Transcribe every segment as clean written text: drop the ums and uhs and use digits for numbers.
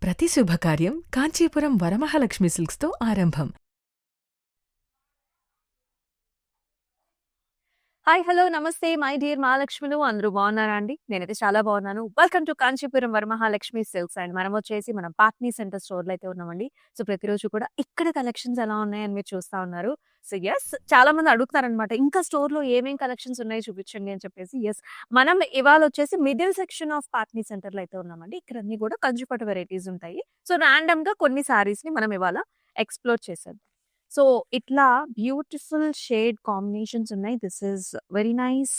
ప్రతి శుభకార్యం కాంచీపురం వరమహాలక్ష్మి సిల్క్స్తో ఆరంభం. హాయ్ హలో నమస్తే మై డియర్ మహాలక్ష్ములు అందరూ బాగున్నారా అండి? నేనైతే చాలా బాగున్నాను. Welcome to Kanchipuram Varamahalakshmi silks and మనం వచ్చేసి మనం పాట్నీ సెంటర్ స్టోర్లో అయితే ఉన్నామండి. సో ప్రతిరోజు కూడా ఇక్కడ కలెక్షన్స్ ఎలా ఉన్నాయని మీరు చూస్తా ఉన్నారు. సో యెస్, చాలా మంది అడుగుతారనమాట, ఇంకా స్టోర్లో ఏమేం కలెక్షన్స్ ఉన్నాయి చూపించండి అని చెప్పేసి. యెస్, మనం ఇవాళ వచ్చేసి మిడిల్ సెక్షన్ ఆఫ్ పాట్నీ సెంటర్లో అయితే ఉన్నామండి. ఇక్కడ అన్ని కూడా కంచిపట్టు వెరైటీస్ ఉంటాయి. సో ర్యాండమ్ గా కొన్ని సారీస్ ని మనం ఇవాళ ఎక్స్ప్లోర్ చేసేద్దాం. సో ఇట్లా బ్యూటిఫుల్ షేడ్ కాంబినేషన్స్ ఉన్నాయి. This is very nice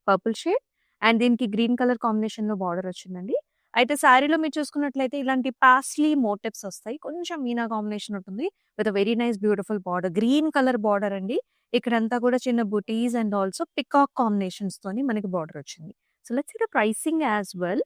purple shade and దీనికి గ్రీన్ కలర్ కాంబినేషన్ లో బార్డర్ వచ్చిందండి. అయితే శారీలో మీరు చూసుకున్నట్లయితే ఇలాంటి పాస్లీ మోటివ్స్ వస్తాయి. కొంచెం మీనా కాంబినేషన్ ఉంటుంది with very nice beautiful border, green colour border అండి. ఇక్కడంతా కూడా చిన్న బుటీస్ అండ్ ఆల్సో పికాక్ కాంబినేషన్స్ తోని మనకి బార్డర్ వచ్చింది. So let's see the pricing as well.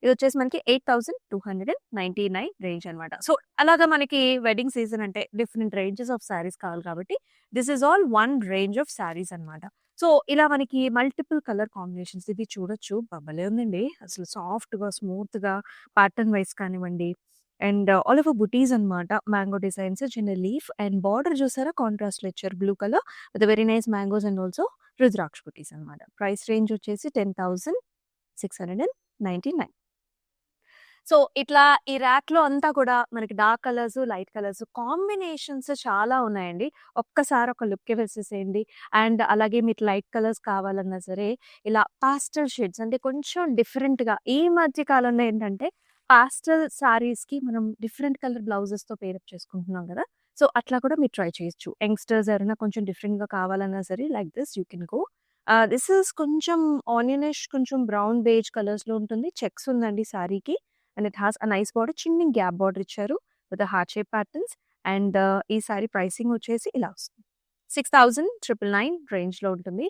ఇది వచ్చేసి మనకి 8,299 రేంజ్ అనమాట. సో అలాగా మనకి వెడ్డింగ్ సీజన్ అంటే డిఫరెంట్ రేంజెస్ ఆఫ్ శారీస్ కావాలి కాబట్టి this is all one range of saris అనమాట. సో ఇలా మనకి మల్టిపుల్ కలర్ కాంబినేషన్స్ ఇది చూడొచ్చు. భలే ఉందండి అసలు, సాఫ్ట్ గా స్మూత్ గా ప్యాటర్న్ వైస్ కానివ్వండి. అండ్ ఆల్ ఆఫ్ బుటీస్ అనమాట, మ్యాంగో డిజైన్స్, చిన్న లీఫ్ అండ్ బార్డర్ చూసారా కాంట్రాస్ట్ లో ఇచ్చారు blue colour with very nice mangoes and also rudraksha butis అనమాట. ప్రైస్ రేంజ్ వచ్చేసి 10,699. సో ఇట్లా ఈ ర్యాక్ లో అంతా కూడా మనకి dark colours, light colours combinations చాలా ఉన్నాయండి. ఒక్కసారి ఒక లుక్ వేసేసేయండి. అండ్ అలాగే మీకు లైట్ కలర్స్ కావాలన్నా సరే ఇలా పాస్టల్ షేడ్స్ అంటే కొంచెం డిఫరెంట్ గా ఈ మధ్య కాలంలో ఏంటంటే పాస్టల్ సారీస్ కి మనం డిఫరెంట్ కలర్ బ్లౌజెస్ తో పేరప్ చేసుకుంటున్నాం కదా. సో అట్లా కూడా మీరు ట్రై చేయొచ్చు. యంగ్స్టర్స్ ఎవరైనా కొంచెం డిఫరెంట్ గా కావాలన్నా సరే like this you can go. This is కొంచెం ఆనియనిష్, కొంచెం బ్రౌన్ బేజ్ కలర్స్ లో ఉంటుంది. చెక్స్ ఉందండి సారీకి and it has a nice border, చిన్న గ్యాప్ బార్డర్ ఇచ్చారు with heart shape patterns. And ఈ సారీ ప్రైసింగ్ వచ్చేసి ఇలా వస్తుంది. 6,999 రేంజ్ లో ఉంటుంది.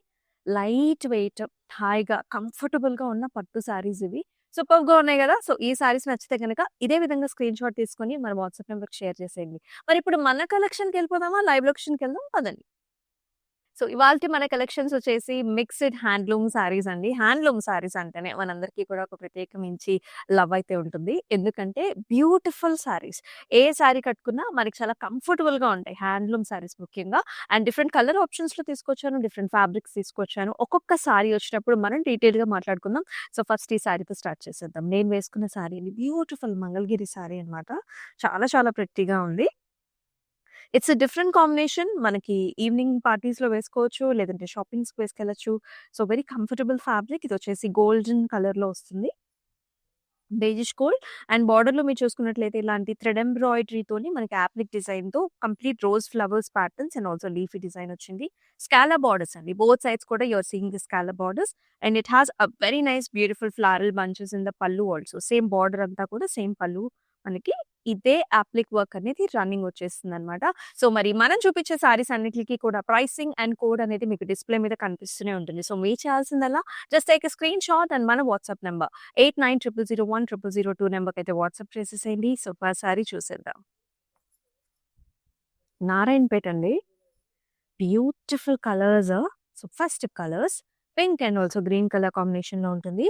లైట్ వెయిట్, హాయిగా కంఫర్టబుల్ గా ఉన్న పట్టు సారీస్ ఇవి. సూపర్ గా ఉన్నాయి కదా. సో ఈ సారీస్ నచ్చితే కనుక ఇదే విధంగా స్క్రీన్ షాట్ తీసుకొని మన వాట్సాప్ నెంబర్ షేర్ చేసేయండి. మరి ఇప్పుడు మన కలెక్షన్కి వెళ్ళిపోదామా, లైవ్ లొకేషన్కి వెళ్దాం పదండి. సో ఇవాల్టి మన కలెక్షన్స్ వచ్చేసి మిక్స్డ్ హ్యాండ్లూమ్ సారీస్ అండి. హ్యాండ్లూమ్ సారీస్ అంటేనే మనందరికీ కూడా ఒక ప్రత్యేకమించి లవ్ అయితే ఉంటుంది. ఎందుకంటే బ్యూటిఫుల్ సారీస్, ఏ సారీ కట్టుకున్నా మనకి చాలా కంఫర్టబుల్ గా ఉంటాయి హ్యాండ్లూమ్ సారీస్ ముఖ్యంగా. అండ్ డిఫరెంట్ కలర్ ఆప్షన్స్ లో తీసుకొచ్చాను, డిఫరెంట్ ఫ్యాబ్రిక్స్ తీసుకొచ్చాను. ఒక్కొక్క సారీ వచ్చినప్పుడు మనం డీటెయిల్ గా మాట్లాడుకుందాం. సో ఫస్ట్ ఈ సారీతో స్టార్ట్ చేసేద్దాం. నేను వేసుకున్న సారీ బ్యూటిఫుల్ మంగళగిరి సారీ అన్నమాట. చాలా చాలా ప్రెట్టిగా ఉంది. It's different combination. మనకి ఈవినింగ్ పార్టీస్‌లో వేసుకోవచ్చు. లేదంటే షాపింగ్స్‌కి వేసుకెళ్ళొచ్చు. So very comfortable fabric. ఇది వచ్చేసి గోల్డెన్ కలర్‌లో వస్తుంది. బేజిష్ గోల్డ్ అండ్ బార్డర్‌లో మీరు చూసుకున్నట్లయితే ఇలాంటి థ్రెడ్ ఎంబ్రాయిడరీతోని మనకి యాప్లిక్ డిజైన్‌తో complete rose flowers patterns and also leafy design వచ్చింది. స్కాలప్ బార్డర్స్ అండి. బోత్ సైడ్స్ కూడా you are seeing the scallop borders and it has a very nice beautiful floral bunches in the pallu also. Same border అంతా కూడా same pallu మనకి ఇదే applique work అనేది running వచ్చేస్తుందన్నమాట. So మరి మనం చూపించే సారీస్ అన్నిట్లికి కూడా ప్రైసింగ్ అండ్ కోడ్ అనేది మీకు డిస్‌ప్లే మీద కనిపిస్తూనే ఉంటుంది. సో మీరు చేయాల్సిందల్లా just take a screenshot and మన వాట్సాప్ నంబర్ 8900010002 నంబర్‌కైతే వాట్సాప్ చేసేసేయండి. సో ఫస్ట్ సారీ చూసేద్దాం. నారాయణపేట అండి. Beautiful colours. So first colours pink and also green colour కాంబినేషన్‌లో ఉంటుంది.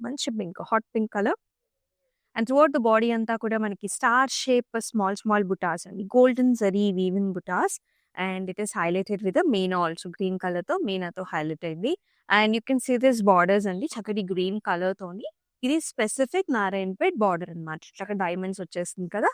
మంచి pink, hot pink colour. And throughout the body అంతా కూడా మనకి star shape small small butas అండి. Golden zari weaving butas and it is highlighted with meena also. Green colour తో మీనాతో highlight అయింది. And you can see this borders అండి చక్కటి గ్రీన్ కలర్ తోని. ఇది స్పెసిఫిక్ నారాయణపేట్ బార్డర్ అనమాట. చక్కగా డైమండ్స్ వచ్చేస్తుంది కదా.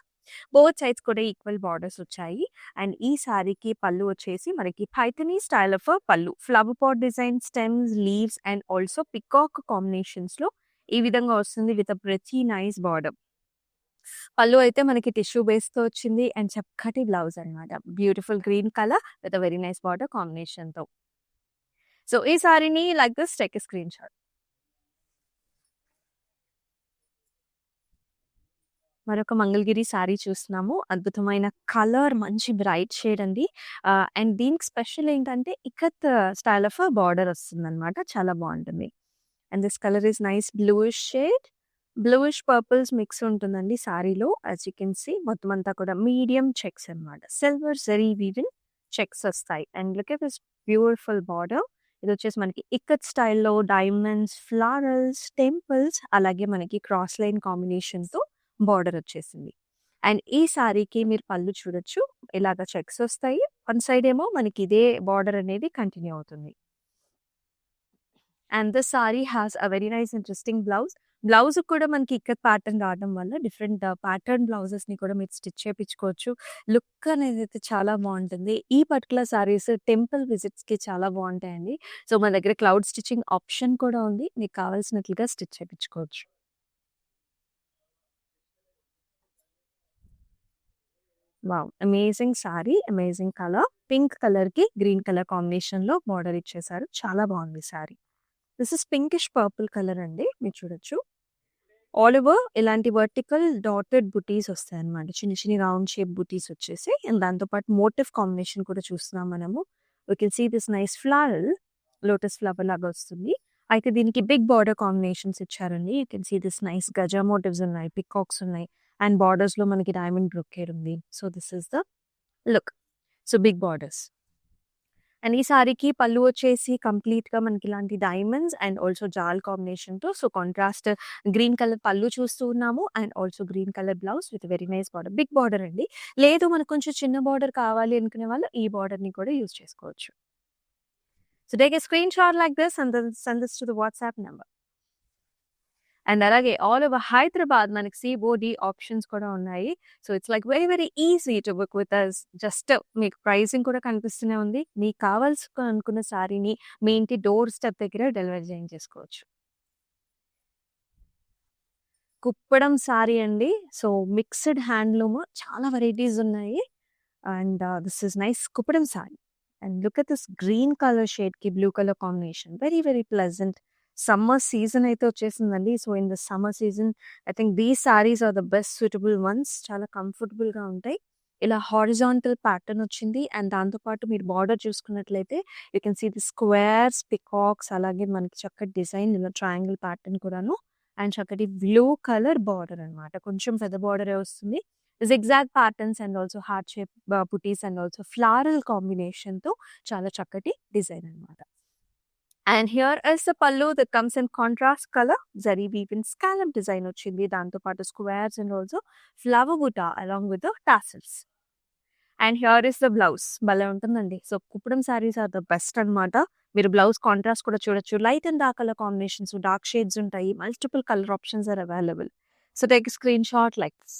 బోత్ సైడ్స్ కూడా ఈక్వల్ బార్డర్స్ వచ్చాయి. అండ్ ఈ సారీకి పళ్ళు వచ్చేసి మనకి Paithani style of pallu, flower pot design, stems, leaves and also peacock combinations లో ఈ విధంగా వస్తుంది with a pretty nice border. Pallu అయితే మనకి టిష్యూ బేస్ తో వచ్చింది అండ్ చక్కటి బ్లౌజ్ అన్నమాట. Beautiful green colour with a very nice border combination తో. సో ఈ సారీని like this take a screenshot. మరొక మంగళగిరి సారీ చూస్తున్నాము. అద్భుతమైన కలర్, మంచి బ్రైట్ షేడ్ అండి. అండ్ దీనికి స్పెషల్ ఏంటంటే ఇక్కత్ స్టైల్ ఆఫ్ బార్డర్ వస్తుందన్నమాట. చాలా బాగుంటుంది. And this colour is nice bluish shade. Bluish purples mix ఉంటుందండి సారీలో. యాజ్ యూ కెన్ సీ మొత్తం అంతా కూడా మీడియం చెక్స్ అన్నమాట. సిల్వర్ జరీ వీవిన్ చెక్స్ వస్తాయి. And look at this beautiful border. ఇది వచ్చేసి మనకి ఇక్కత్ స్టైల్‌లో డైమండ్స్, ఫ్లారల్స్, టెంపుల్స్ అలాగే మనకి క్రాస్ లైన్ కాంబినేషన్‌తో బార్డర్ వచ్చేసింది. అండ్ ఈ సారీకి మీరు పళ్ళు చూడొచ్చు. ఇలాగ చెక్స్ వస్తాయి. వన్ సైడ్ ఏమో మనకి ఇదే బార్డర్ అనేది కంటిన్యూ అవుతుంది. And this sorry has a very nice interesting blouse. Blouse కూడా మనకి ఇక్కత్ ప్యాటర్న్ రావడం వల్ల డిఫరెంట్ ప్యాటర్న్ బ్లౌజెస్‌ని కూడా మీరు స్టిచ్ చేపించుకోవచ్చు. లుక్ అనేదైతే చాలా బావుంటుంది. ఈ పర్టిక్యులర్ సారీస్ టెంపుల్ విజిట్స్‌కి చాలా బావుంటాయండి. సో, మన దగ్గర క్లౌడ్ స్టిచ్చింగ్ ఆప్షన్ కూడా ఉంది. మీకు కావాల్సినట్లుగా స్టిచ్ చేపించుకోవచ్చు. Wow! Amazing sari, amazing colour. Pink కలర్‌కి గ్రీన్ కలర్ కాంబినేషన్‌లో బార్డర్ ఇచ్చేసారు. చాలా బావుంది sari. This is pinkish purple colour అండి. మీరు చూడొచ్చు. ఆల్ ఓవర్ ఇలాంటి వర్టికల్ డాటెడ్ బుటీస్ వస్తాయన్నమాట. చిన్న చిన్ని రౌండ్ షేప్ బుటీస్ వచ్చేసి అండ్ దాంతో పాటు మోటివ్ కాంబినేషన్ కూడా చూస్తున్నాం మనము. You can see this nice flower, lotus flower లాగా వస్తుంది. అయితే దీనికి బిగ్ బార్డర్ కాంబినేషన్స్ ఇచ్చారండి. You can see this nice gaja motifs ఉన్నాయి, పికాక్స్ ఉన్నాయి అండ్ బార్డర్స్‌లో మనకి డైమండ్ బ్రొకేడ్ ఉంది. So, this is the look. So, big borders. And ఈ సారీకి పళ్ళు వచ్చేసి కంప్లీట్‌గా మనకి ఇలాంటి డైమండ్స్ అండ్ ఆల్సో జాల్ కాంబినేషన్‌తో so, contrast green colour pallu చూస్తూ ఉన్నాము. And also green colour blouse with very nice border. Big border అండి. లేదు మనకు కొంచెం చిన్న బార్డర్ కావాలి అనుకునే వాళ్ళు ఈ బార్డర్‌ని కూడా యూజ్ చేసుకోవచ్చు. So, take a screenshot like this and then send this to the WhatsApp number. And అలాగే ఆల్ ఓవర్ హైదరాబాద్ మనకి సీఓడీ ఆప్షన్స్ కూడా ఉన్నాయి. So, it's like very very easy to book with us. Just మీకు pricing కూడా కనిపిస్తూనే ఉంది. మీకు అనుకున్న సారీని మీ ఇంటి డోర్ స్టెప్ దగ్గర డెలివరీ చేయించేసుకోవచ్చు. కుప్పడం సారీ అండి. సో, మిక్స్డ్ హ్యాండ్లూమ్ చాలా వెరైటీస్ ఉన్నాయి. And this is nice Kuppadam sorry. And look at this green colour షేడ్‌కి blue colour combination. Very very pleasant. Summer season అయితే వచ్చేసిందండి. So, in the summer season I think these saris are the best suitable ones. చాలా కంఫర్టబుల్‌గా ఉంటాయి. ఇలా horizontal pattern వచ్చింది. And దాంతో పాటు మీరు బార్డర్ చూసుకున్నట్లయితే you can see the squares, peacocks అలాగే మనకి చక్కటి డిజైన్ ఇలా ట్రయాంగిల్ ప్యాటర్న్ కూడాను. అండ్ చక్కటి బ్లూ కలర్ బార్డర్ అనమాట. కొంచెం పెద్ద బార్డరే వస్తుంది. Zigzag patterns and also heart shape buties and also floral కాంబినేషన్‌తో చాలా చక్కటి డిజైన్ అనమాట. And here is the pallu that comes in contrast colour. Zari weave in scallop design వచ్చింది. దాంతో పాటు squares and also flower buta along with the tassels. And here is the blouse. భలే ఉంటుందండి. So, Kuppadam saris are the best అనమాట. మీరు blouse contrast కూడా చూడొచ్చు. Light and dark colour combinations, dark shades ఉంటాయి. Multiple colour options are available. So, take a screenshot like this.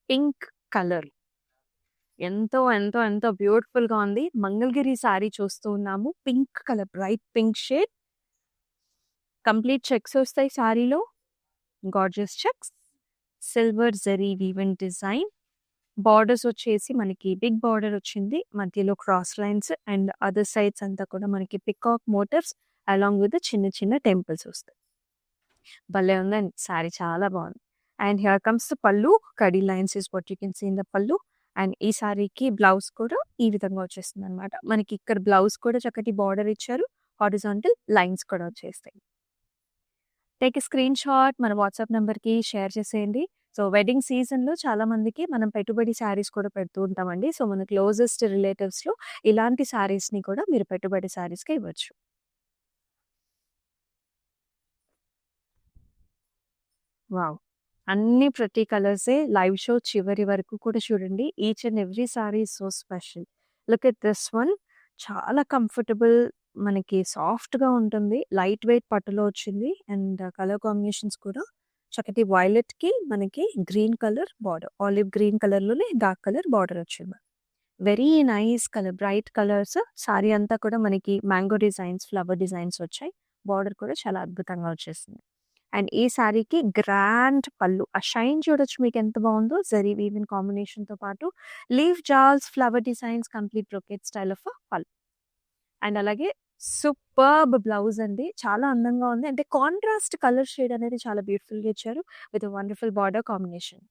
Pink colour. ఎంతో, ఎంతో, ఎంతో బ్యూటిఫుల్‌గా ఉంది. మంగళగిరి సారీ చూస్తూ ఉన్నాము. Pink colour, bright pink shade. Complete checks వస్తాయి సారీలో. Gorgeous checks. Silver zari woven design. Borders వచ్చేసి మనకి బిగ్ బార్డర్ వచ్చింది. మధ్యలో cross lines and other sides అంతా కూడా మనకి పికాక్ మోటివ్స్ అలాంగ్ విత్ చిన్న చిన్న టెంపుల్స్ వస్తాయి. భలే ఉందండి. సారీ చాలా బాగుంది. And here comes the pallu. Kadi lines is what you can see in the pallu. And ఈ సారీకి బ్లౌజ్ కూడా ఈ విధంగా వచ్చేస్తుందనమాట. మనకి ఇక్కడ బ్లౌజ్ కూడా చక్కటి బార్డర్ ఇచ్చారు. హారిజాంటల్ లైన్స్ కూడా వచ్చేస్తాయి. టేక్ ఎ స్క్రీన్ షాట్ మన వాట్సాప్ నంబర్‌కి షేర్ చేసేయండి. సో, వెడ్డింగ్ సీజన్‌లో చాలా మందికి మనం పెట్టుబడి శారీస్ కూడా పెడుతూ ఉంటామండి. సో, మన క్లోజెస్ట్ రిలేటివ్స్‌లో ఇలాంటి శారీస్‌ని కూడా మీరు పెట్టుబడి శారీస్‌గా ఇవ్వచ్చు. వావ్! అన్ని ప్రతి కలర్సే. లైవ్ షో చివరి వరకు కూడా చూడండి. Each and every sorry is so special. Look at this one. చాలా కంఫర్టబుల్. మనకి సాఫ్ట్‌గా ఉంటుంది. లైట్ వెయిట్ పట్టులో వచ్చింది. అండ్ కలర్ కాంబినేషన్స్ కూడా చక్కటి వైలెట్‌కి మనకి green colour border. Olive green కలర్‌లోనే డార్క్ కలర్ బార్డర్ వచ్చింది. Very nice colour. Bright colours. Sorry అంతా కూడా మనకి మ్యాంగో డిజైన్స్, ఫ్లవర్ డిజైన్స్ వచ్చాయి. బార్డర్ కూడా చాలా అద్భుతంగా వచ్చేసింది. అండ్ ఈ సారీకి గ్రాండ్ పళ్ళు. ఆ షైన్ చూడొచ్చు మీకెంత బావుందో. జరీ వీవిన్ కాంబినేషన్‌తో పాటు లీఫ్ జాల్స్, flower designs, complete brocade style of pallu. And అలాగే సూపర్బ్ బ్లౌజ్ అండి. చాలా అందంగా ఉంది. అంటే కాంట్రాస్ట్ కలర్ షేడ్ అనేది చాలా బ్యూటిఫుల్‌గా ఇచ్చారు. With wonderful border combination.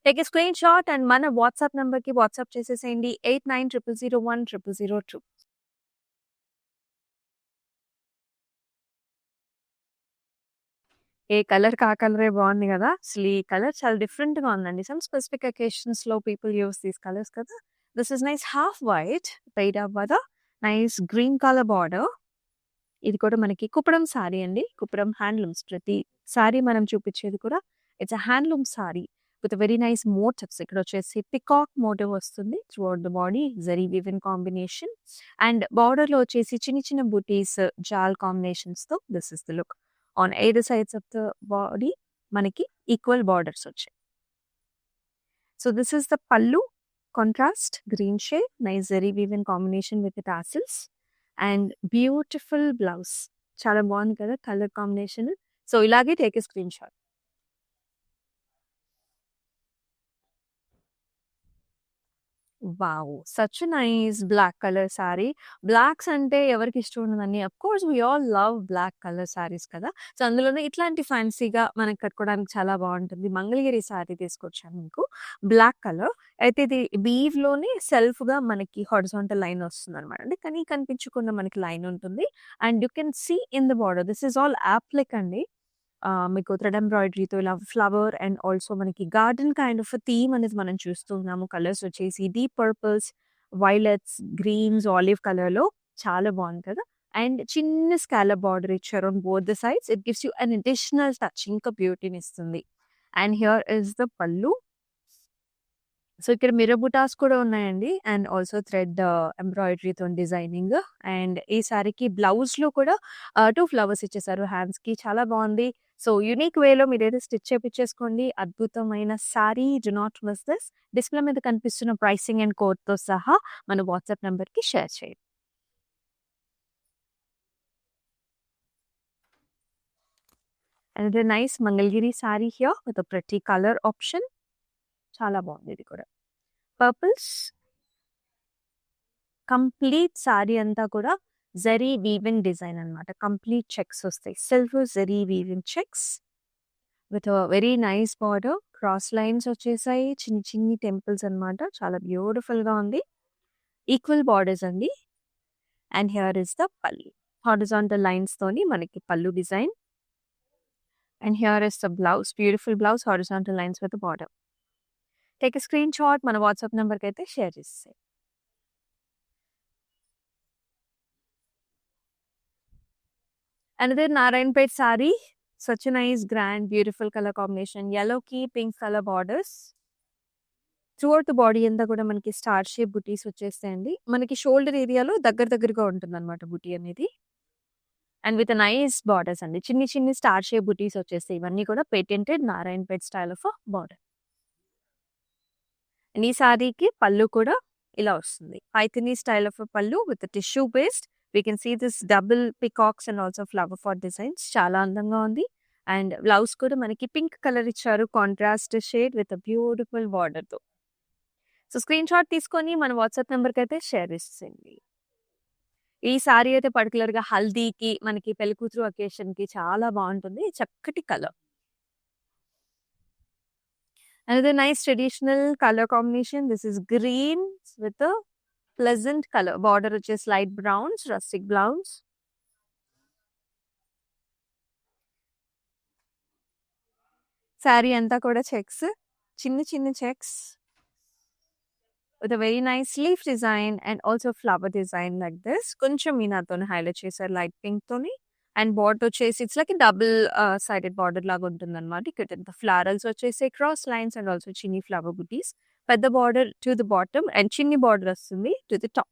Take a screenshot and మన వాట్సాప్ నంబర్‌కి వాట్సాప్ చేసేసేయండి. 8900010002. ఏ కలర్‌కి ఆ కలరే బావుంది గదా! అసలు ఈ కలర్ చాలా డిఫరెంట్‌గా ఉందండి. సమ్ స్పెసిఫిక్ అకేషన్స్‌లో పీపుల్ యూజ్ దీస్ కలర్స్ కదా! This is nice half white paired up with nice green colour border. ఇది కూడా మనకి కుప్పడం సారీ అండి. కుప్పడం హ్యాండ్లూమ్స్. ప్రతి సారీ మనం చూపించేది కూడా it's a handloom sari with very nice motifs. ఇక్కడ వచ్చేసి పికాక్ మోటివ్ వస్తుంది throughout the body. Zari woven combination and బార్డర్‌లో వచ్చేసి చిన్న చిన్న బూటీస్, జాల్ కాంబినేషన్స్‌తో this is the look. On either sides of the body మనకి ఈక్వల్ బార్డర్స్ వచ్చాయి. So this is the pallu. Contrast green shade, nice zari woven combination with tassels and beautiful blouse. చాలా బాగుంది కదా కలర్ కాంబినేషన్. సో ఇలాగే take a screenshot. Wow! Such nice black colour sari. Blacks అంటే ఎవరికి ఇష్టం ఉండదండి. Of course we all love black colour saris కదా! So, అందులోనే ఇట్లాంటి ఫ్యాన్సీగా మనకి కట్టుకోవడానికి చాలా బావుంటుంది. మంగళగిరి సారీ తీసుకొచ్చాను మీకు. Black colour. అయితే ఇది వీవ్‌లోనే సెల్ఫ్‌గా మనకి హారిజాంటల్ లైన్ వస్తుందనమాట. అంటే కనిపించకుండా మనకి లైన్ ఉంటుంది. And you can see in the border this is all applique అండి. మీకు థ్రెడ్ ఎంబ్రాయిడరీతో ఇలా ఫ్లవర్ అండ్ ఆల్సో మనకి గార్డెన్ కైండ్ ఆఫ్ థీమ్ అనేది మనం చూస్తున్నాము. కలర్స్ వచ్చేసి deep purples, violets, greens, olive కలర్‌లో చాలా బాగుంది కదా! అండ్ చిన్న స్కాలప్ బార్డర్ ఇచ్చారు on both the sides. It gives you an additional touch. ఇంకా బ్యూటీనిస్తుంది. And here is the pallu. So, ఇక్కడ మిర్రర్ బుటాస్ కూడా ఉన్నాయండి. అండ్ ఆల్సో థ్రెడ్ ఎంబ్రాయిడరీతోని డిజైనింగ్. అండ్ ఈ సారీకి బ్లౌజ్‌లో కూడా 2 ఫ్లవర్స్ ఇచ్చేసారు హ్యాండ్స్‌కి. చాలా బావుంది. సో, యూనిక్ వేలో మీరైతే స్టిచ్ చేపిచ్చేసుకోండి. అద్భుతమైన sorry. Do not miss this. Display మీద కనిపిస్తున్న ప్రైసింగ్ అండ్ కోడ్‌తో సహా మన వాట్సాప్ నంబర్‌కి షేర్ చేయండి. Another nice Mangalagiri sorry here with a pretty colour option. చాలా బావుంది ఇది కూడా. పర్పుల్స్. కంప్లీట్ సారీ అంతా కూడా జరీ వీవెన్ డిజైన్ అన్నమాట. కంప్లీట్ చెక్స్ వస్తాయి. Silver zari woven checks with very nice border. Cross lines వచ్చేసాయి. చిన్ని చిన్ని టెంపుల్స్ అన్నమాట. చాలా బ్యూటిఫుల్‌గా ఉంది. ఈక్వల్ బార్డర్స్ అండి. అండ్ హియర్ ఇస్ ద పల్లు. హారిజాంటల్ లైన్స్ తోని మనకి పల్లు design. And here is the blouse. Beautiful blouse horizontal lines with border. Take a screen shot మన వాట్సాప్ నంబర్‌కి అయితే షేర్ చేసేసేయండి. Another Narayanpet saree. Such a nice, grand, beautiful color combination. Yellow ki pink color borders. Throughout the body అంతా కూడా మనకి star shape బుటీస్ వచ్చేస్తాయండి. మనకి shoulder ఏరియాలో దగ్గరగా ఉంటుందన్నమాట బుటీ అనేది. అండ్ విత్ నైస్ బార్డర్స్ అండి. చిన్ని చిన్ని స్టార్ షేప్ బుటీస్ వచ్చేస్తాయి. ఇవన్నీ కూడా patented Narayanpet style of border. And ఈ సారీకి పళ్ళు కూడా ఇలా వస్తుంది. Paithani style of pallu with tissue based. We can see this double peacocks and also flower far designs. చాలా అందంగా ఉంది. అండ్ బ్లౌజ్ కూడా మనకి పింక్ కలర్ ఇచ్చారు. కాంట్రాస్ట్ షేడ్ విత్ బ్యూటిఫుల్ బార్డర్‌తో. సో, స్క్రీన్ షాట్ తీసుకొని మన వాట్సాప్ నంబర్‌కి అయితే షేర్ చేసేయండి. ఈ సారీ అయితే పర్టిక్యులర్‌గా హల్దీకి, మనకి పెళ్లికూతురు అకేషన్‌కి చాలా బావుంటుంది. చక్కటి colour. Another nice traditional color combination. This is green with a pleasant color. Border వచ్చేసి light browns, rustic browns. Sorry అంతా కూడా చెక్స్. చిన్న checks with a very nice leaf design and also flower design like this. కొంచెం మీనాతోని highlight చేశారు light pink తోని. And border వచ్చేసి it's like double sided border లాగా ఉంటుందన్నమాట. ఇక్కడ ఫ్లారల్స్ వచ్చేసి క్రాస్ లైన్స్ అండ్ ఆల్సో చిన్ని ఫ్లవర్ బుటీస్. పెద్ద border to the bottom and చిన్ని బార్డర్ వస్తుంది టు ది టాప్.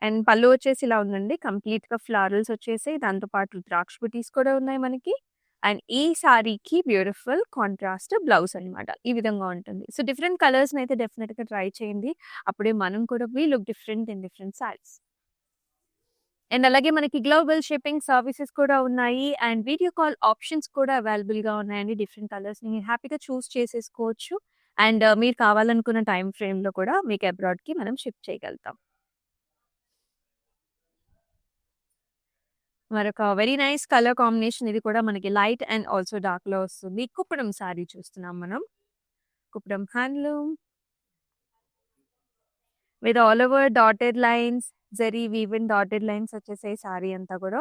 అండ్ పళ్ళు వచ్చేసి ఇలా ఉందండి. కంప్లీట్‌గా ఫ్లారల్స్ వచ్చేసాయి. దాంతో పాటు ద్రాక్ష బుటీస్ కూడా ఉన్నాయి మనకి. అండ్ ఈ సారీకి బ్యూటిఫుల్ కాంట్రాస్ట్ బ్లౌజ్ అన్నమాట. ఈ విధంగా ఉంటుంది. సో, డిఫరెంట్ కలర్స్‌ని అయితే డెఫినిట్‌గా ట్రై చేయండి. అప్పుడే మనం కూడా we look different in different saris. And అలాగే మనకి గ్లోబల్ షిప్పింగ్ సర్వీసెస్ కూడా ఉన్నాయి. అండ్ వీడియో కాల్ ఆప్షన్స్ కూడా అవైలబుల్‌గా ఉన్నాయండి. డిఫరెంట్ కలర్స్‌ని మీరు హ్యాపీగా చూస్ చేసేసుకోవచ్చు. అండ్ మీరు కావాలనుకున్న టైమ్ ఫ్రేమ్‌లో కూడా మీకు అబ్రాడ్‌కి మనం షిప్ చేయగలుగుతాం. మరొక వెరీ నైస్ కలర్ కాంబినేషన్. ఇది కూడా మనకి లైట్ అండ్ ఆల్సో డార్క్‌లో వస్తుంది. కుప్పడం సారీ చూస్తున్నాం మనం. Kuppadam handloom with all over dotted lines, zari woven dotted lines వచ్చేసాయి సారీ అంతా కూడా.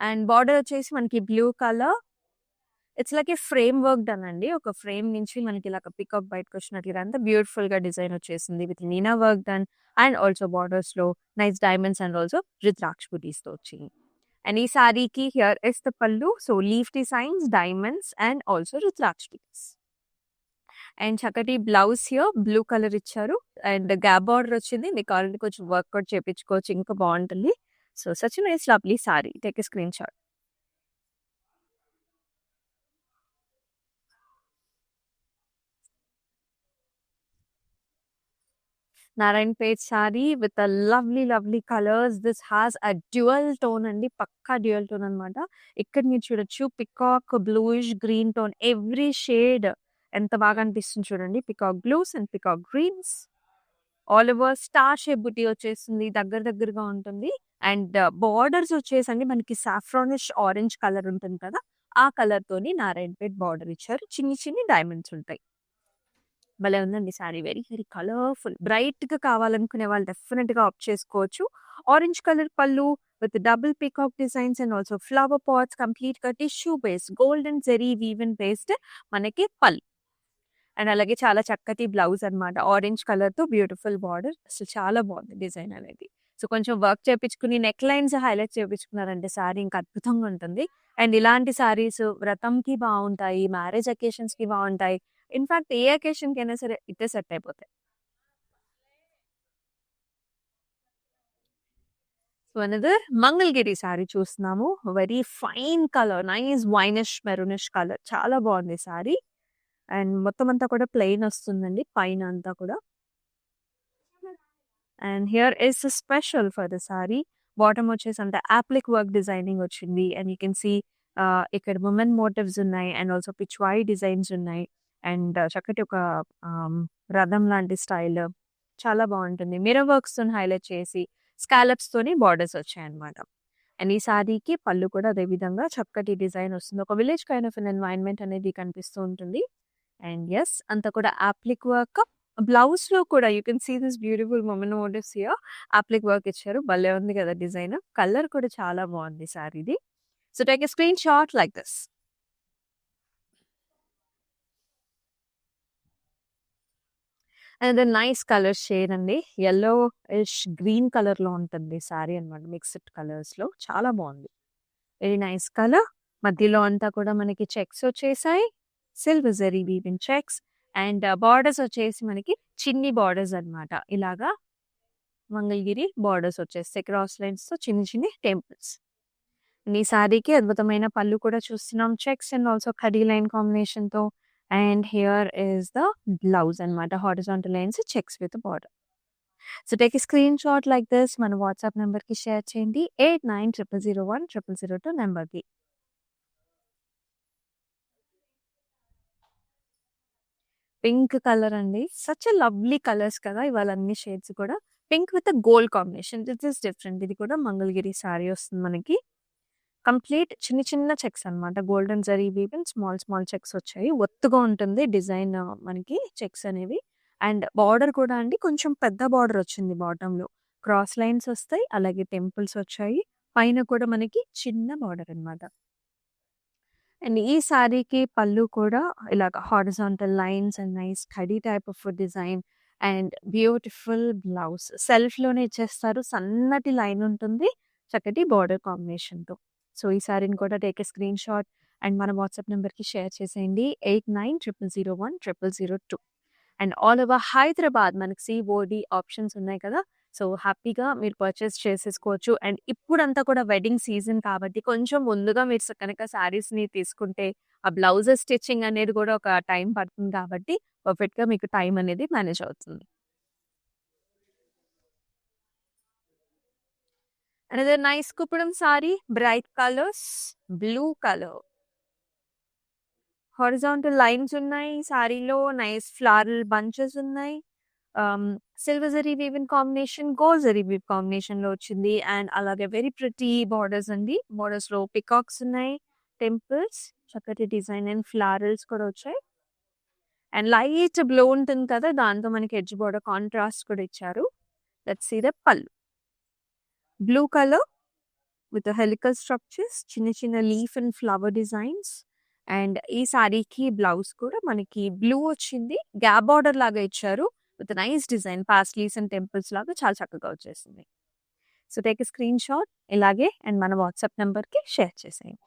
అండ్ బార్డర్ వచ్చేసి మనకి blue colour. It's like A frame work done అండి. ఒక ఫ్రేమ్ నుంచి మనకి ఇలాగ పికాక్ బయటకొచ్చినట్టుగా అంతా బ్యూటిఫుల్‌గా డిజైన్ వచ్చేసింది. With meena work done and also బోర్డర్స్‌లో nice diamonds and also rudraksha బూటీస్‌తో వచ్చింది. అండ్ ఈ సారీకి here is the pallu. So leaf designs, diamonds and also rudraksha బూటీస్. అండ్ చక్కటి బ్లౌజ్ హియర్ బ్లూ కలర్ ఇచ్చారు. అండ్ గ్యాప్ బార్డర్ వచ్చింది. మీకు కావాలంటే కొంచెం వర్క్ కూడా చేపించుకోవచ్చు. ఇంకా బావుంటుంది. So such a nice lovely sari. Take a screenshot. Narayanpet sari with lovely colours. This has a dual tone అండి. పక్కా డ్యూయల్ టోన్ అనమాట. ఇక్కడ మీరు చూడొచ్చు peacock bluish green tone every shade ఎంత బాగా అనిపిస్తుంది చూడండి. Peacock blues and peacock greens. All over star shape buti వచ్చేసింది. దగ్గరగా ఉంటుంది. అండ్ బార్డర్స్ వచ్చేసండి మనకి సాఫ్రానిష్ ఆరెంజ్ కలర్ ఉంటుంది కదా! ఆ కలర్ తోని నారాయణపేట్ బార్డర్ ఇచ్చారు. చిన్ని డైమండ్స్ ఉంటాయి. భలే ఉందండి సారీ. Very colourful. బ్రైట్‌గా కావాలనుకునే వాళ్ళు డెఫినిట్‌గా ఆప్ట్ చేసుకోవచ్చు. Orange colour pallu with double peacock designs and also flower pots కంప్లీట్‌గా tissue based golden zari woven based మనకి పల్లు. అండ్ అలాగే చాలా చక్కటి బ్లౌజ్ అన్నమాట. ఆరెంజ్ కలర్‌తో బ్యూటిఫుల్ బార్డర్. అసలు చాలా బాగుంది డిజైన్ అనేది. సో, కొంచెం వర్క్ చేపించుకుని నెక్ లైన్స్ హైలైట్ చేపించుకున్నారంటే సారీ ఇంకా అద్భుతంగా ఉంటుంది. అండ్ ఇలాంటి సారీస్ వ్రతంకి బావుంటాయి. మ్యారేజ్ అకేషన్స్‌కి బావుంటాయి. ఇన్‌ఫాక్ట్ ఏ అకేషన్‌కైనా సరే ఇట్టే సెట్ అయిపోతాయి. సో, అనదర్ మంగళగిరి సారీ చూస్తున్నాము. Very fine colour. Nice winish, maroonish colour. చాలా బాగుంది సారీ. అండ్ మొత్తం అంతా కూడా ప్లెయిన్ వస్తుందండి పైన అంతా కూడా. And here is special for the sorry. Bottom వచ్చేసి అంతా యాప్లిక్ వర్క్ డిజైనింగ్ వచ్చింది. అండ్ యూ కెన్ సీ ఇక్కడ వుమెన్ మోటివ్స్ ఉన్నాయి. అండ్ ఆల్సో పిచ్వాయి డిజైన్స్ ఉన్నాయి. అండ్ చక్కటి ఒక రథం లాంటి స్టైల్ చాలా బాగుంటుంది. మిర్రర్ వర్క్స్ తోని హైలైట్ చేసి స్కాలప్స్ తోని బార్డర్స్ వచ్చాయన్నమాట. అండ్ ఈ సారీకి పళ్ళు కూడా అదే విధంగా చక్కటి డిజైన్ వస్తుంది. ఒక విలేజ్ కైండ్ ఆఫ్ ఎన్ ఎన్వైరన్మెంట్ అనేది కనిపిస్తూ ఉంటుంది. అండ్ యెస్ అంతా కూడా యాప్లిక్ వర్క్. బ్లౌజ్‌లో కూడా you can see this beautiful women motifs here. Applique work ఇచ్చారు. భలే ఉంది కదా డిజైన్. కలర్ కూడా చాలా బాగుంది సారీది. So, take a screenshot like this. And nice colour shade అండి. యెల్లోయిష్ గ్రీన్ కలర్‌లో ఉంటుంది సారీ అన్నమాట. మిక్స్డ్ కలర్స్‌లో చాలా బాగుంది. Very nice colour. మధ్యలో అంతా కూడా మనకి చెక్స్ వచ్చేసాయి. Silver zari weaving checks and borders వచ్చేసి మనకి చిన్ని బార్డర్స్ అన్నమాట. ఇలాగా మంగళగిరి బార్డర్స్ వచ్చేస్తాయి. క్రాస్ లైన్స్‌తో చిన్ని టెంపుల్స్. ఈ సారీకి అద్భుతమైన పళ్ళు కూడా చూస్తున్నాం. చెక్స్ అండ్ ఆల్సో కడీ లైన్ కాంబినేషన్‌తో. And here is the blouse అన్నమాట. Horizontal lines checks with border. So, take a screenshot like this. మన వాట్సాప్ నంబర్‌కి షేర్ చేయండి. 8900010002 నంబర్‌కి. పింక్ కలర్ అండి. సచ్ ఎ లవ్లీ కలర్స్ కదా! ఇవాళ అన్ని షేడ్స్ కూడా. Pink with gold combination. This is different. ఇది కూడా మంగళగిరి సారీ వస్తుంది మనకి. కంప్లీట్ చిన్న చెక్స్ అన్నమాట. Golden zari weaving small checks వచ్చాయి. ఒత్తుగా ఉంటుంది డిజైన్ మనకి చెక్స్ అనేవి. అండ్ బార్డర్ కూడా అండి కొంచెం పెద్ద బార్డర్ వచ్చింది బాటమ్‌లో. క్రాస్ లైన్స్ వస్తాయి. అలాగే టెంపుల్స్ వచ్చాయి. పైన కూడా మనకి చిన్న బార్డర్ అన్నమాట. అండ్ ఈ సారీకి పళ్ళు కూడా ఇలాగ హారిజాంటల్ లైన్స్ అండ్ నైస్ కడీ type of design and beautiful blouse. సెల్ఫ్‌లోనే ఇచ్చేస్తారు. సన్నటి లైన్ ఉంటుంది. చక్కటి బార్డర్ కాంబినేషన్‌తో. సో, ఈ సారీని కూడా take a screenshot and మన వాట్సాప్ నంబర్‌కి షేర్ చేసేయండి. 8900010002 అండ్ ఆల్ ఓవర్ హైదరాబాద్ మనకి సీఓడీ ఆప్షన్స్ ఉన్నాయి కదా! సో, హ్యాపీగా మీరు పర్చేస్ చేసేసుకోవచ్చు. అండ్ ఇప్పుడంతా కూడా వెడ్డింగ్ సీజన్ కాబట్టి కొంచెం ముందుగా మీరు కనుక శారీస్‌ని తీసుకుంటే ఆ బ్లౌజెస్ స్టిచ్చింగ్ అనేది కూడా ఒక టైం పడుతుంది కాబట్టి పర్ఫెక్ట్‌గా మీకు టైం అనేది మేనేజ్ అవుతుంది. Another nice Kuppadam sari. Bright colours, blue colour. Horizontal lines ఉన్నాయి. సారీలో నైస్ ఫ్లారల్ బంచెస్ ఉన్నాయి. Silver zari weaving combination, gold zari weave కాంబినేషన్‌లో వచ్చింది. అండ్ అలాగే వెరీ ప్రిటీ బార్డర్స్ అండి. బార్డర్స్‌లో పికాక్స్ ఉన్నాయి. టెంపుల్స్, చక్కటి డిజైన్ అండ్ ఫ్లారల్స్ కూడా వచ్చాయి. అండ్ లైట్ బ్లూ ఉంటుంది కదా! దాంతో మనకి ఎడ్జ్ బోర్డర్ కాంట్రాస్ట్ కూడా ఇచ్చారు. Let's see the pallu. Blue colour with helical structures, చిన్న leaf and flower designs and ఈ సారీకి బ్లౌజ్ కూడా మనకి బ్లూ వచ్చింది. గ్యాప్ బార్డర్ లాగా ఇచ్చారు. With nice design paisleys and temples లాగా చాలా చక్కగా వచ్చేసింది. So take a screenshot ఇలాగే అండ్ మన వాట్సాప్ నెంబర్‌కి షేర్ చేసేయండి.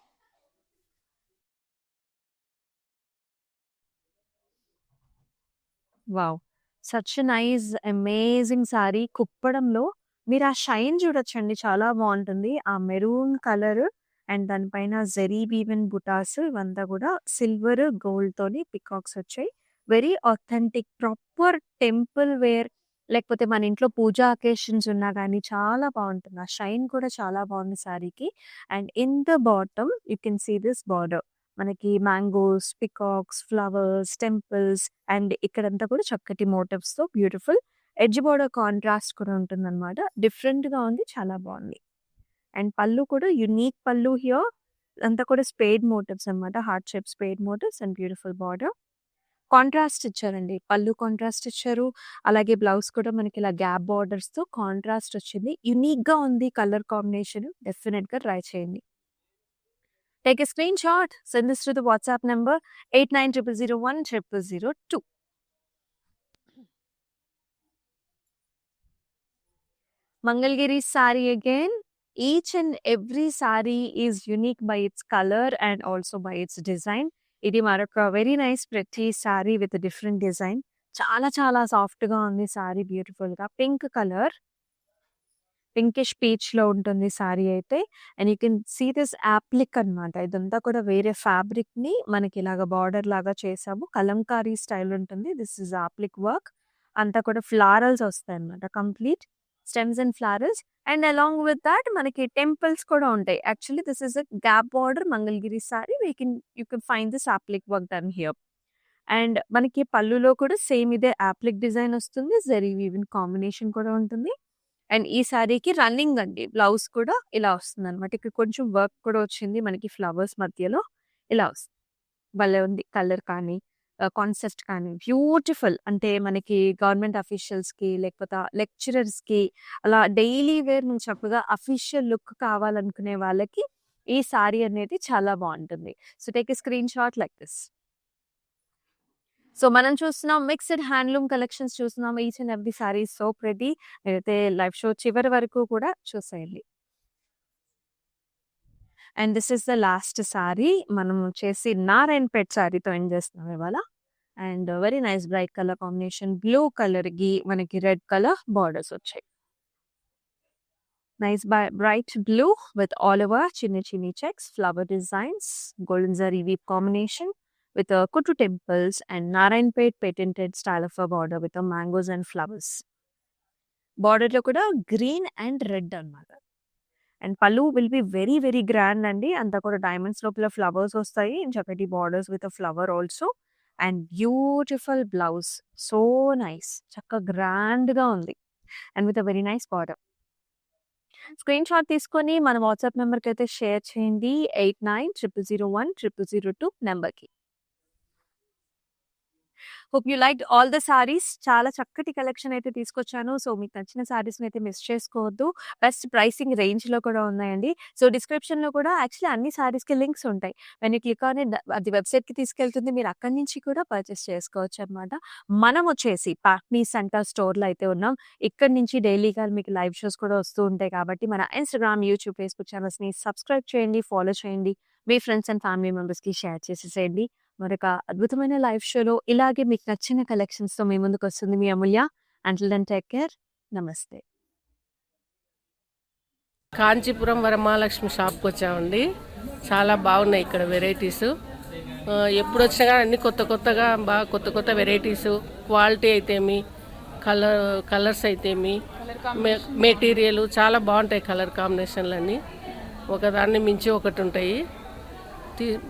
Wow! Such a nice amazing sari. కుప్పడంలో మీరు ఆ షైన్ చూడొచ్చండి. చాలా బావుంటుంది. ఆ మెరూన్ కలర్ అండ్ దానిపైన జెరీ వీవెన్ బుటాస్ ఇవంతా కూడా సిల్వర్, గోల్డ్‌తోని పికాక్స్ వచ్చాయి. Very authentic proper temple wear లేకపోతే మన ఇంట్లో పూజా అకేషన్స్ ఉన్నా గానీ చాలా బావుంటుంది. ఆ షైన్ కూడా చాలా బావుంది సారీకి. And in the bottom you can see this border. మనకి mangoes, peacocks, flowers, temples and ఇక్కడంతా కూడా చక్కటి మోటివ్స్‌తో బ్యూటిఫుల్ ఎడ్జ్ బోర్డర్ కాంట్రాస్ట్ కూడా ఉంటుందన్నమాట. డిఫరెంట్‌గా ఉంది. చాలా బావుంది. అండ్ పళ్ళు కూడా యూనిక్ పళ్ళు హియర్. అంతా కూడా స్పేడ్ మోటివ్స్ అన్నమాట. Heart shape spade motifs and beautiful border. Contrast ఇచ్చారండి. పళ్ళు కాంట్రాస్ట్ ఇచ్చారు. అలాగే బ్లౌజ్ కూడా మనకి ఇలా గ్యాప్ బార్డర్స్‌తో కాంట్రాస్ట్ వచ్చింది. యూనిక్‌గా ఉంది కలర్ కాంబినేషన్. డెఫినిట్‌గా ట్రై చేయండి. Take a screenshot. Send this to the WhatsApp number 8900010002. Mangalgiri saree again. Each and every saree is unique by its color and also by its design. ఇది మరొక very nice pretty sorry with different design. చాలా చాలా సాఫ్ట్‌గా ఉంది sorry బ్యూటిఫుల్‌గా. Pink colour. Pinkish పీచ్‌లో ఉంటుంది సారీ అయితే. And you can see this applique అనమాట. ఇదంతా కూడా వేరే ఫ్యాబ్రిక్‌ని మనకి ఇలాగ బార్డర్ లాగా చేసాము. కలంకారీ స్టైల్ ఉంటుంది. This is appliqué work. అంతా కూడా ఫ్లారల్స్ వస్తాయన్నమాట. Complete stems and florals and along with thought మనకి టెంపుల్స్ కూడా ఉంటాయి. Actually this is a gap border Mangalagiri sorry. You can find this appliqué work done here. And మనకి పళ్ళులో కూడా సేమ్ ఇదే యాప్లిక్ డిజైన్ వస్తుంది. జరీ వీవింగ్ కాంబినేషన్ కూడా ఉంటుంది. అండ్ ఈ సారీకి రన్నింగ్ అండి. బ్లౌజ్ కూడా ఇలా వస్తుందన్నమాట. ఇక్కడ కొంచెం వర్క్ కూడా వచ్చింది మనకి ఫ్లవర్స్ మధ్యలో ఇలా వస్తుంది. భలే ఉంది కలర్ కానీ, కాన్సెప్ట్ కానీ బ్యూటిఫుల్. అంటే మనకి గవర్నమెంట్ అఫీషియల్స్‌కి లేకపోతే లెక్చరర్స్‌కి అలా డైలీ వేర్ నుంచి చక్కగా అఫీషియల్ లుక్ కావాలనుకునే వాళ్ళకి ఈ సారీ అనేది చాలా బావుంటుంది. So take a screenshot like this. So మనం చూస్తున్నాం మిక్స్డ్ హ్యాండ్లూమ్ కలెక్షన్స్ చూస్తున్నాం. Each and every sorry is so pretty. మీరైతే లైవ్ షో చివరి వరకు కూడా చూసేయండి. And this is the last sorry. మనం వచ్చేసి నారాయణపేట్ సారీతో ఎండ్ చేస్తున్నాం ఇవాళ. And very nice bright colour combination. Blue కలర్‌కి మనకి రెడ్ కలర్ బార్డర్స్ వచ్చాయి. Nice bright blue with all over చిన్ని చిన్ని checks, flower designs, golden zari weave combination with Kutu temples and Narayanpet patented style of a border with mangoes and flowers. Border లో కూడా green and red అన్నమాట. And పళ్ళు will be very very grand అండి. అంతా కూడా diamonds లోపల flowers వస్తాయి. చక్కటి borders with flower also and beautiful blouse. So nice. చక్కగా గ్రాండ్‌గా ఉంది. And with very nice border. Screen shot తీసుకొని మన వాట్సాప్ నెంబర్‌కి అయితే షేర్ చేయండి. 8900010002 నెంబర్‌కి. Hope you liked all the saris. చాలా చక్కటి కలెక్షన్ అయితే తీసుకొచ్చాను. సో మీకు నచ్చిన సారీస్‌ని అయితే మిస్ చేసుకోవద్దు. బెస్ట్ ప్రైసింగ్ రేంజ్‌లో కూడా ఉన్నాయండి. సో డిస్క్రిప్షన్‌లో కూడా యాక్చువల్లీ అన్ని సారీస్‌కి లింక్స్ ఉంటాయి. When you click on it అది వెబ్‌సైట్‌కి తీసుకెళ్తుంది. మీరు అక్కడి నుంచి కూడా పర్చేస్ చేసుకోవచ్చనమాట. మనం వచ్చేసి పాట్నీ సెంటర్ స్టోర్‌లో అయితే ఉన్నాం. ఇక్కడి నుంచి డైలీగా మీకు లైవ్ షోస్ కూడా వస్తూ ఉంటాయి కాబట్టి మన ఇన్‌స్టాగ్రామ్, యూట్యూబ్, ఫేస్‌బుక్ ఛానల్స్‌ని సబ్స్క్రైబ్ చేయండి, ఫాలో చేయండి. మీ ఫ్రెండ్స్ అండ్ ఫ్యామిలీ మెంబర్స్‌కి షేర్ చేసేసేయండి. మరొక అద్భుతమైన లైవ్ షోలో ఇలాగే మీకు నచ్చిన కలెక్షన్స్‌తో మీ ముందుకొస్తుంది మీ Amulya. Until then take care. నమస్తే. కాంచీపురం వరమహాలక్ష్మి షాప్కి వచ్చామండి. చాలా బాగున్నాయి ఇక్కడ వెరైటీస్. ఎప్పుడు వచ్చినా కానీ అన్ని కొత్త కొత్తగా బాగా కొత్త కొత్త వెరైటీస్, క్వాలిటీ అయితేమి, కలర్స్ అయితేమి, మెటీరియల్ చాలా బాగుంటాయి. కలర్ కాంబినేషన్లు అన్నీ ఒకదాన్ని మించి ఒకటి ఉంటాయి.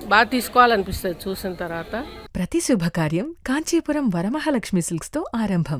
బాగా తీసుకోవాలనిపిస్తుంది చూసిన తర్వాత. ప్రతి శుభకార్యం కాంచీపురం వరమహాలక్ష్మి సిల్క్స్‌తో ఆరంభం.